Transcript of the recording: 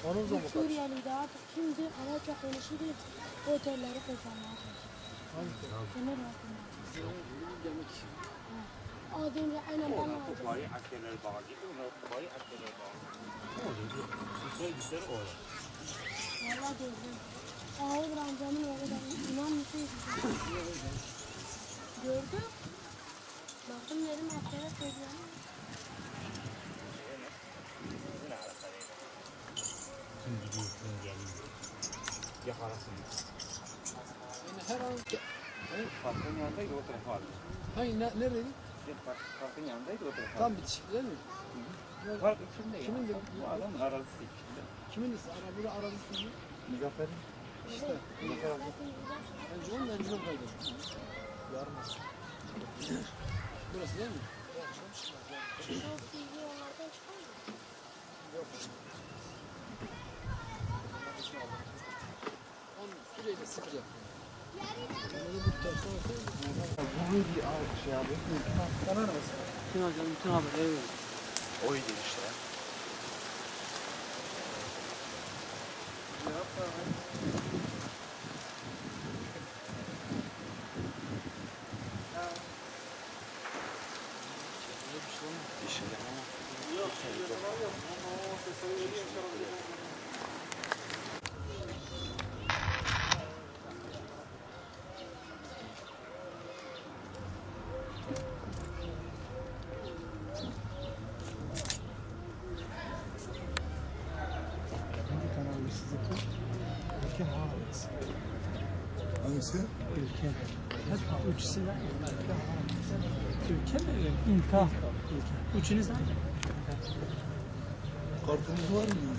Onun da mı kaç? Suriyeliydi artık şimdi Arapça konuşuyor. Otelleri kazanmaya çalışıyor. Sınır altında. Az önce aynen ben aldım. Kupayı askerler bağlı. Onlar kupayı askerler bağlı. Güzel orada. Valla gördüm. Ağır amcamın oğlu da inan mısın? Gördüm. Baktım dedim askere söylüyorum. Kim gidiyor, kim geliyor. Yakalasın. Yani her an... Parkın yanındaydı o tarafa aldı. Hayır, neredeydi? Parkın yanındaydı o tarafa aldı. Tam bitişik değil mi? Park içinde ya. Kimin de? Bu adamın arazisi içinde. Kimin arabada arabası mı? Muzaffer'in. İşte. Encon mu? Encon kaydı. Yarın. Burası değil mi? Çok iyi onlardan çıkar mı? Yok. Onun süreyle sıfır yapıyor. Onları bu tarafa Bu bir şey abi. Bana ne mesela? Bütün hocam, bütün haberleri veriyor. Oydu işte. Hangisi? Ülke. Hep üçüsü var. Ülke mi? İlka. Üçünüz var. Kartınız var mı?